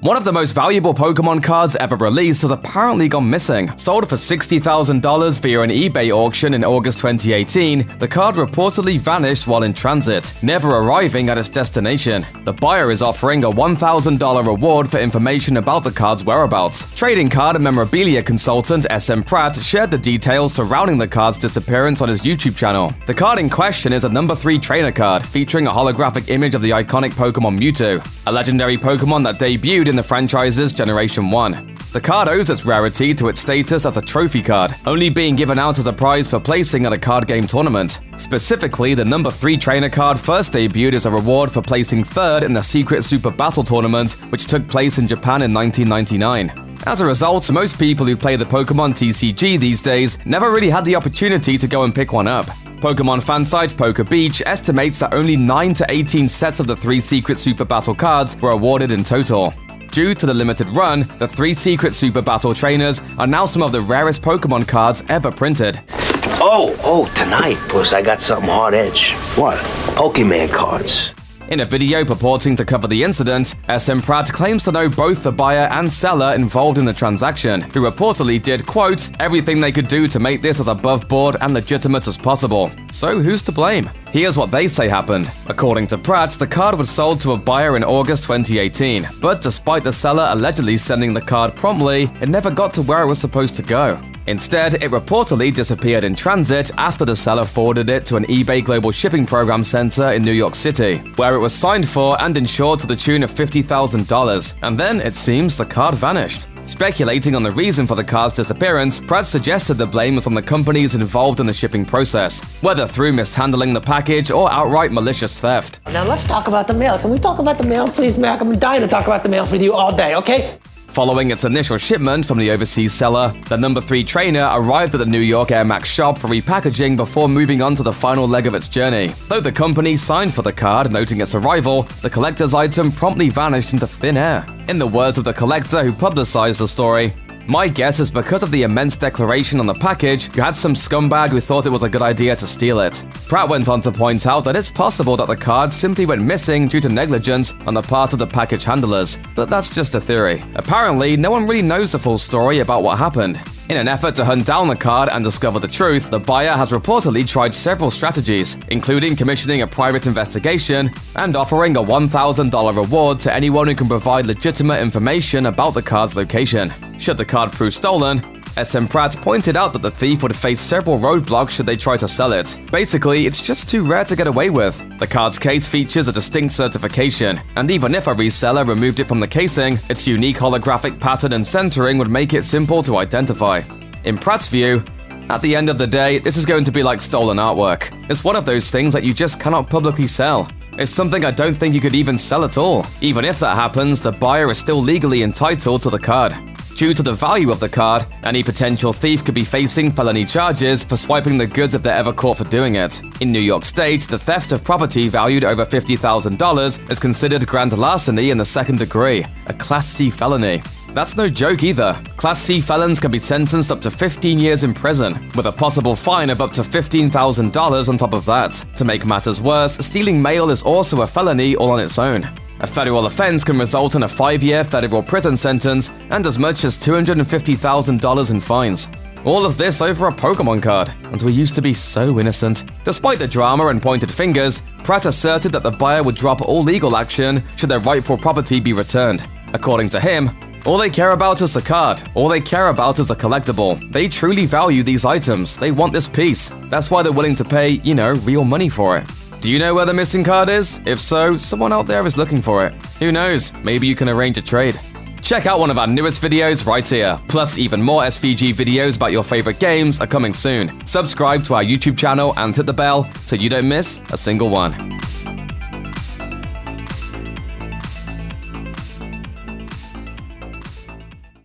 One of the most valuable Pokemon cards ever released has apparently gone missing. Sold for $60,000 via an eBay auction in August 2018, the card reportedly vanished while in transit, never arriving at its destination. The buyer is offering a $1,000 reward for information about the card's whereabouts. Trading card and memorabilia consultant SM Pratt shared the details surrounding the card's disappearance on his YouTube channel. The card in question is a number 3 trainer card, featuring a holographic image of the iconic Pokemon Mewtwo, a legendary Pokemon that debuted in the franchise's Generation 1. The card owes its rarity to its status as a trophy card, only being given out as a prize for placing at a card game tournament. Specifically, the number 3 trainer card first debuted as a reward for placing 3rd in the Secret Super Battle Tournament, which took place in Japan in 1999. As a result, most people who play the Pokemon TCG these days never really had the opportunity to go and pick one up. Pokemon fansite Poker Beach estimates that only 9 to 18 sets of the 3 Secret Super Battle cards were awarded in total. Due to the limited run, the 3 Secret Super Battle Trainers are now some of the rarest Pokemon cards ever printed. Oh, tonight, Puss, I got something hard edge. What? Pokemon cards. In a video purporting to cover the incident, SM Pratt claims to know both the buyer and seller involved in the transaction, who reportedly did, quote, everything they could do to make this as above board and legitimate as possible. So who's to blame? Here's what they say happened. According to Pratt, the card was sold to a buyer in August 2018, but despite the seller allegedly sending the card promptly, it never got to where it was supposed to go. Instead, it reportedly disappeared in transit after the seller forwarded it to an eBay Global Shipping Program center in New York City, where it was signed for and insured to the tune of $50,000, and then, it seems, the card vanished. Speculating on the reason for the card's disappearance, Pratt suggested the blame was on the companies involved in the shipping process, whether through mishandling the package or outright malicious theft. Now let's talk about the mail. Can we talk about the mail, please, Mac? I'm dying to talk about the mail with you all day, okay? Following its initial shipment from the overseas seller, the number 3 trainer arrived at the New York Air Max shop for repackaging before moving on to the final leg of its journey. Though the company signed for the card noting its arrival, the collector's item promptly vanished into thin air. In the words of the collector who publicized the story, my guess is because of the immense declaration on the package, you had some scumbag who thought it was a good idea to steal it. Pratt went on to point out that it's possible that the card simply went missing due to negligence on the part of the package handlers, but that's just a theory. Apparently, no one really knows the full story about what happened. In an effort to hunt down the card and discover the truth, the buyer has reportedly tried several strategies, including commissioning a private investigation and offering a $1,000 reward to anyone who can provide legitimate information about the card's location. Should the card prove stolen, SM Pratt pointed out that the thief would face several roadblocks should they try to sell it. Basically, it's just too rare to get away with. The card's case features a distinct certification, and even if a reseller removed it from the casing, its unique holographic pattern and centering would make it simple to identify. In Pratt's view, at the end of the day, this is going to be like stolen artwork. It's one of those things that you just cannot publicly sell. It's something I don't think you could even sell at all. Even if that happens, the buyer is still legally entitled to the card. Due to the value of the card, any potential thief could be facing felony charges for swiping the goods if they're ever caught for doing it. In New York State, the theft of property valued over $50,000 is considered grand larceny in the 2nd degree, a Class C felony. That's no joke either. Class C felons can be sentenced up to 15 years in prison, with a possible fine of up to $15,000 on top of that. To make matters worse, stealing mail is also a felony all on its own. A federal offense can result in a 5-year federal prison sentence and as much as $250,000 in fines. All of this over a Pokemon card, and we used to be so innocent. Despite the drama and pointed fingers, Pratt asserted that the buyer would drop all legal action should their rightful property be returned. According to him, all they care about is the card. All they care about is a collectible. They truly value these items. They want this piece. That's why they're willing to pay, real money for it. Do you know where the missing card is? If so, someone out there is looking for it. Who knows? Maybe you can arrange a trade. Check out one of our newest videos right here. Plus, even more SVG videos about your favorite games are coming soon. Subscribe to our YouTube channel and hit the bell so you don't miss a single one.